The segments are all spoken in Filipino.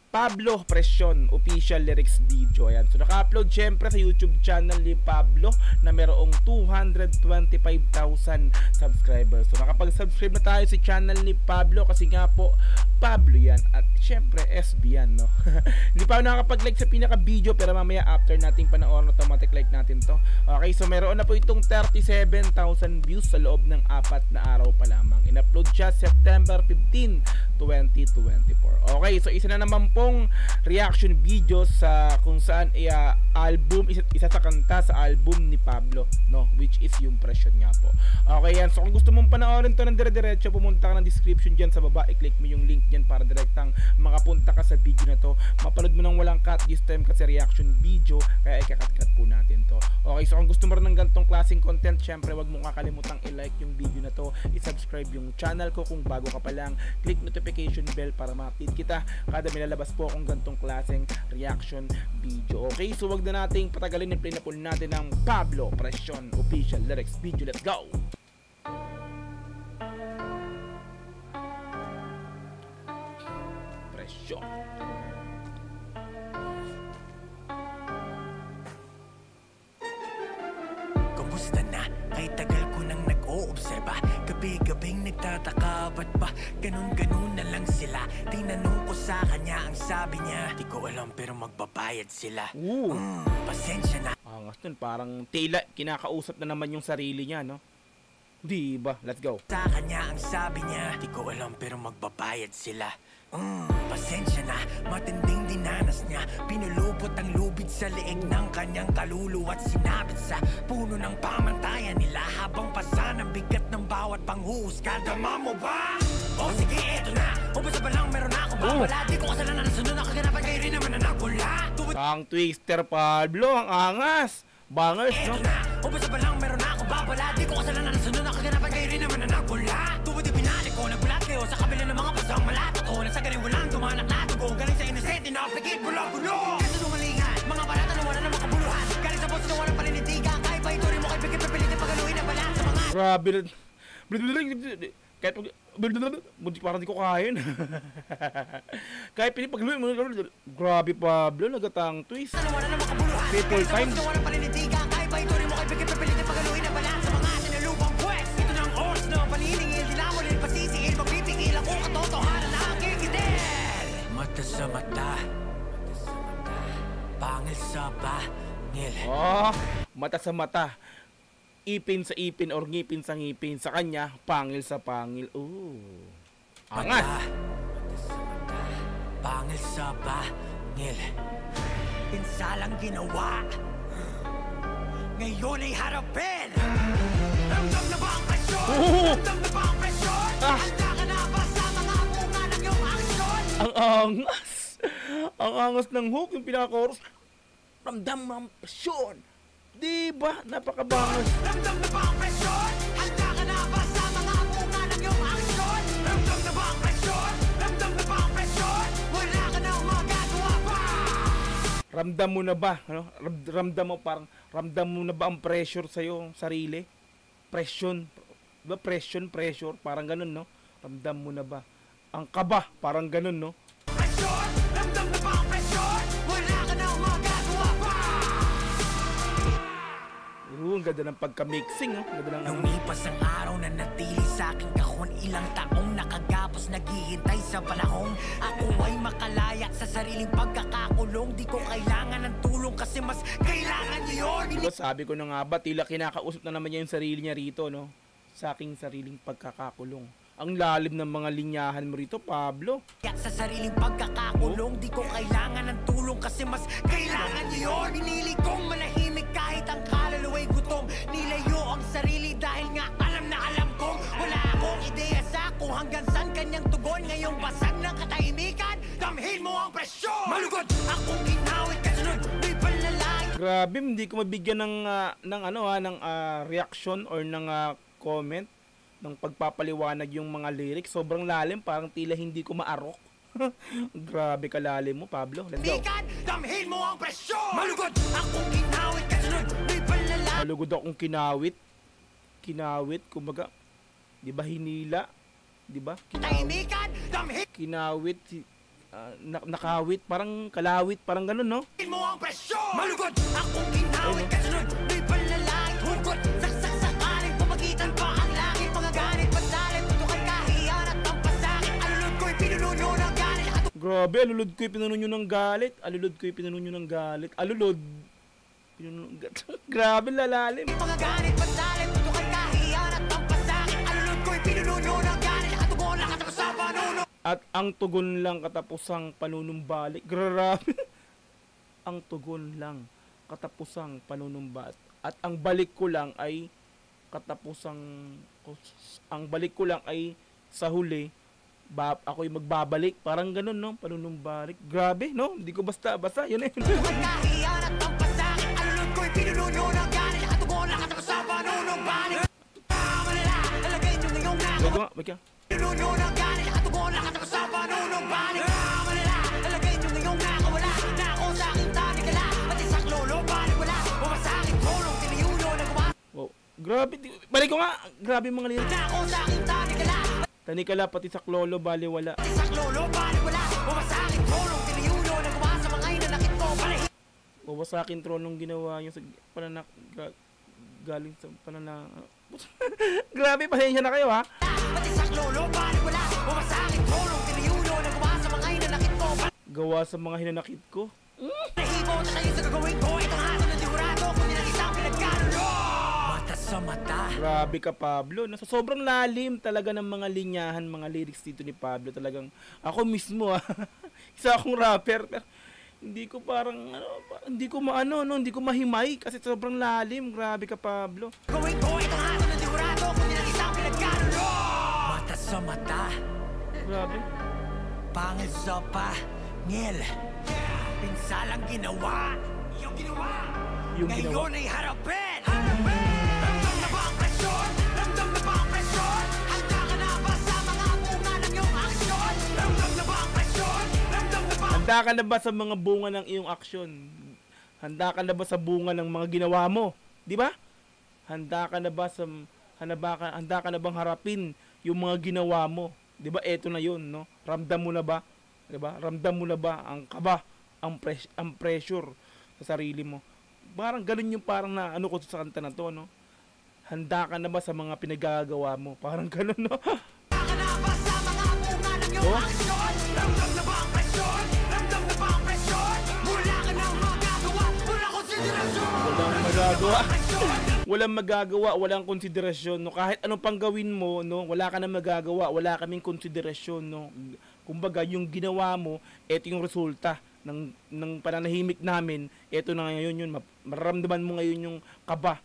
Pablo Presyon official lyrics video. Ayan. So naka-upload syempre sa YouTube channel ni Pablo na merong 225,000 subscribers. So nakapag-subscribe na tayo sa channel ni Pablo kasi nga po Pablo yan at syempre SB yan, no. Hindi pa ako nakakapag-like sa pinaka-video pero mamaya after nating panoorin automatic like natin to. Okay, so meron na po itong 37,000 views sa loob ng 4 na araw pa lamang. In-upload siya September 15, 2024. Okay, so isa na naman pong reaction video sa kung saan album, isa sa kanta sa album ni Pablo, no, which is yung Presyon nga po. Okay yan, so kung gusto mong panoorin to ng dire-diretso, pumunta ka ng description dyan sa baba, i-click mo yung link dyan para direktang makapunta ka sa video na to. Mapanood mo nang walang cut this time kasi reaction video, kaya ikakat-cut po natin to. Okay, so kung gusto mo rin ng ganitong klaseng content, syempre wag mo kakalimutang i-like yung video na to, i-subscribe yung channel ko kung bago ka pa lang, click notification bell para ma-update kita kada may lalabas po akong ganitong klaseng reaction video. Okay, so wag na nating patagalin, i-play na po natin ng Pablo Presyon official lyrics video. Let's go! Presyon. Kumusta na? Kahit tagal ko nang nag-oobserba, gabi-gabing nagtataka, ba't ba ganun-ganun na lang sila? Tinanong ko sa kanya, ang sabi niya, di ko alam pero magbabayad sila. Pasensya na. Angas nun, parang tila kinakausap na naman yung sarili niya, no? Di ba? Let's go. Sa kanya, ang sabi niya, di ko alam pero magbabayad sila. Pasensya na, matinding dinanas niya. Pinulupot ang lubid sa leeg ng kanyang kaluluwa at sinabit sa puno ng pamantayan nila. Habang pasa ng bigat ng bawat panghuhusga, dama mo ba? O sige, eto na, umpisa pa lang meron na akong babala. Di ko kasalanan na sunod na kaganapan, kayo rin naman na nagula. Ang twister Pablo, ang angas. Bangers, no? Eto na, umpisa pa lang meron na akong babala. Di ko kasalanan na sunod na kaganapan, kayo rin naman na nagula. Tuwid di binalik ko, nagbulat kayo sa kabila ng mga pasang malato ko. Nasa galing walang tumanak na tugo, galing sa inosente na aplikit bulo-bulo. Kasi nungalingan, mga balata na wala na makabuluhan. Galing sa boss na wala paninitigan, kahit pa ito rin mo kay pagkipipilitin pagaluhin na balat sa mga... Grabe. Kahit parang di ko kain. Kahit pinipagluin mo, grabe Pablo, nagatang twist. People time. Kahit pa ito rin mo kay pagkipipilitin pagaluhin na balat sa mga sinalubang pwes. Ito na ang oras na paniningil, di na mo rin pasisingil, magpipigil ako katotohanan na ang kikidel. Mata sa mata, pangil sa bangil. Oh, mata sa mata, ipin sa ipin or ngipin sa ngipin. Sa kanya, pangil sa pangil. Angas. Mata sa mata, pangil sa bangil. Pinsalang ginawa, ngayon ay harapin. Ramdam na ba ang presyon? Ramdam na ba ang presyon? Handa ka na ba sa mga bunga ng iyong aksyon? Ang angas. Ang angas ng hook, yung pinaka-chorus. Ramdam ang presyon. Diba? Napakabangas. Ramdam na ba ang presyon? Handa ka na ba sa mga bunga ng iyong aksyon? Ramdam na ba ang presyon? Ramdam na ba ang presyon? Wala ka nang magagawa pa. Ramdam mo na ba? Ano? Ramdam mo parang, ramdam mo na ba ang pressure sa'yo, sarili? Presyon. Diba? Pressure. Parang ganun, no? Ramdam mo na ba? Ang kaba, parang ganun, no? Presyon! Ramdam na ba ang presyon? Wala ka nang magagawa pa. Ang ganda ng pagka-mixing, no? Ganda ng Lumipas ang araw na natili sa aking kahon. Ilang taong nakagapos naghihintay sa panahon. Ako ay makalaya sa sariling pagkakakulong. Di ko kailangan ng tulong kasi mas kailangan niyo yun. Diba sabi ko na nga ba, tila kinakausap na naman niya yung sarili niya rito, no? Sa aking sariling pagkakakulong. Ang lalim ng mga linyahan mo rito, Pablo. Sa sariling pagkakakulong, di ko kailangan ng tulong kasi mas kailangan niyo yun. Pinili kong manahimik kahit ang kaluluwa'y gutom. Nilayo ang sarili dahil nga alam na alam kong wala akong ideya sa kung hanggang saan kanyang tugon. Ngayong basag ng katahimikan, damhin mo ang presyon. Malugod akong ginawit kasunod, may panlalay. Grabe, hindi ko mabigyan ng reaction or ng comment ng pagpapaliwanag yung mga lyrics. Sobrang lalim, parang tila hindi ko maarok. Grabe kalalim mo, Pablo. Let's go. Damhin mo ang presyon. Malugod akong ginawit kasunod, may panlalay. Malugod akong kinawit. Kinawit, kumbaga, di ba hinila? Di ba? Tahimikan, damhin. Kinawit, nakawit, parang kalawit, parang ganun, no? Mo ang presyon malugod akong ginawit kasunod may palalaki hugot saksak sa kaling pamagitan pa ang langit mga ganit pasalit tutukan kahiyan at ang pasakit alulod ko'y pinununo ng galit Grabe, alulod ko'y pinununo ng galit. Alulod ko'y pinununo ng galit. Alulod. Grabe, lalalim. mga ganit pasalit tutukan kahiyan at ang pasakit alulod ko'y pinununo ng galit nakatugon lang at sa panuno At ang tugon lang katapusang panunumbalik. Grabe. Ang tugon lang katapusang panunumbat. At ang balik ko lang ay sa huli ako'y magbabalik. Parang ganun, no? Panunumbalik. Grabe, no? Hindi ko basta yun eh. kahiyan at ang pasakit alulod ko'y pinununo ng galit nakatugon lang at sa panuno balik malala talagay nyo ngayong Wait nga, wait ka. pinununo ng galit nakatugon lang at sa panuno balik malala talagay nyo ngayong nakawala na ako sa aking tanikala pati sa lolo balik wala bumasakit tulong tiniyuno nagawa Wow. Grabe. Balik ko nga. Grabe mga lyrics. na ako sa aking tanikala Tanikala pati sa klolo, bali wala. pati sa lolo balik wala bumasakit tulong tiniyuno nagawa sa mga inanakit ko balik Wawasakin tronong ginawa nyo sa galing sa Grabe, pasensya na kayo, ha? pati sa lolo balik wala bumasakit tulong tiniyuno nagawa sa mga inanakit ko balik Gawa sa mga hinanakit ko. nahibo na kayo sa gagawin ko itong hato ng diurado kung nilang isang pinagkanulo mata sa mata Grabe ka, Pablo. Nasa sobrang lalim talaga ng mga linyahan, mga lyrics dito ni Pablo. Talagang ako mismo, isa akong rapper, pero hindi ko hindi ko mahimay kasi sobrang lalim. Grabe ka, Pablo. gawin ko itong hato ng diurado kung nilang isang pinagkanulo mata sa mata Grabe. pangil sa pangil pinsalang ginawa yung ginawa Yung ginawa. ngayon ay harapin ramdam na ba ang presyon ramdam na ba ang presyon handa ka na ba sa mga bunga ng iyong aksyon ramdam na ba ang presyon ramdam na ba Handa ka na ba sa mga bunga ng iyong aksyon? Handa ka na ba sa bunga ng mga ginawa mo? Di ba? Handa ka na bang harapin yung mga ginawa mo? Di ba? Eto na yun, no? Ramdam mo na ba? Di ba? Ramdam mo na ba ang kaba, ang pressure sa sarili mo? Parang ganun yung parang na ano ko sa kanta na to, no? Handa ka na ba sa mga pinagagawa mo? Parang ganun, no? ka na ba sa mga bunga ng iyong Oh? aksyon ramdam na ba ang presyon ramdam na ba ang presyon wala ka nang magagawa wala konsiderasyon Walang magagawa. Walang magagawa, walang konsiderasyon, no? Kahit anong pang gawin mo, no? Wala ka na magagawa, wala kaming konsiderasyon, no? Kumbaga, yung ginawa mo, eto yung resulta ng pananahimik namin. Eto na ngayon yun, mararamdaman mo ngayon yung kaba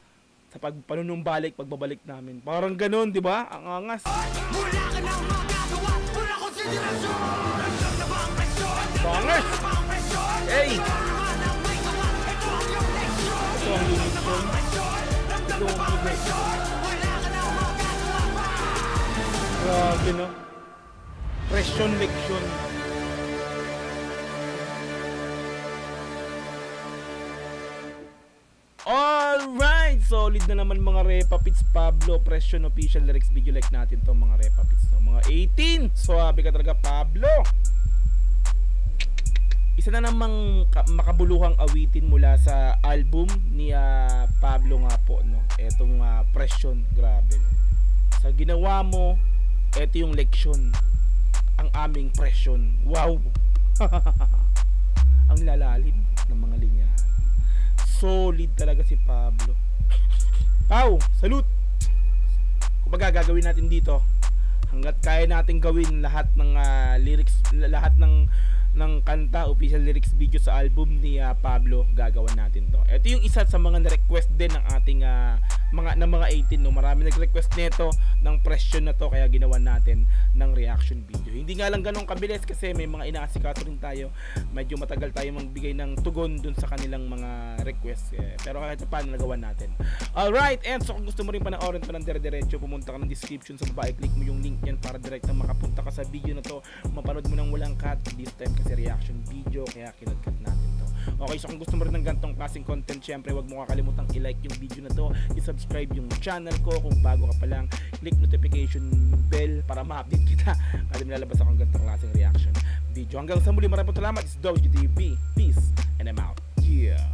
sa pagbabalik namin. Parang ganun, di ba? Ang angas. wala ka nang magagawa wala konsiderasyon ramdam na ba ang presyon Bangas! ba ang presyon Hey! ikaw naman ang may gawa ito ang iyong leksyon Ito ang leksyon. ramdam na ba ang presyon wala ka nang magagawa Grabe, no? Presyon, leksyon. Alright! Solid na naman mga Repapits. Pablo, Presyon official lyrics video like natin to mga Repapits. So, mga 18! Suwabe ka talaga, Pablo! Isa na namang makabuluhang awitin mula sa album ni Pablo nga po, no? Etong Presyon, grabe, no? Sa ginawa mo, eto yung leksyon. Ang aming presyon. Wow! Ang lalalim ng mga linya. Solid talaga si Pablo. Pau, salute! Kumbaga gagawin natin dito hanggat kaya natin gawin lahat ng lyrics, lahat ng kanta, official lyrics video sa album ni Pablo, gagawan natin to. Ito yung isa sa mga na-request din ng ating mga 18, no. Marami nag-request nito ng presyon na to, kaya ginawan natin ng reaction video. Hindi nga lang ganun kabilis kasi may mga inaasikaso rin tayo. Medyo matagal tayo magbigay ng tugon dun sa kanilang mga request. Pero kahit paano nagawa natin. Alright, and so kung gusto mo rin panoorin pa ng dire-diretso, pumunta ka ng description sa baba, i-click mo yung link yan para direct na makapunta ka sa video na to. Mapanood mo ng walang cut this time kasi reaction video, kaya kinag-cut natin to. Okay, so kung gusto mo rin ng gantong klaseng content, syempre wag mo kakalimutang i-like yung video na to, i-subscribe yung channel ko kung bago ka pa lang, click notification bell para ma-update kita kasi nilalabas akong gantong klaseng reaction video. Hanggang sa muli, maraming salamat. It's Doji TV. Peace and I'm out. Yeah.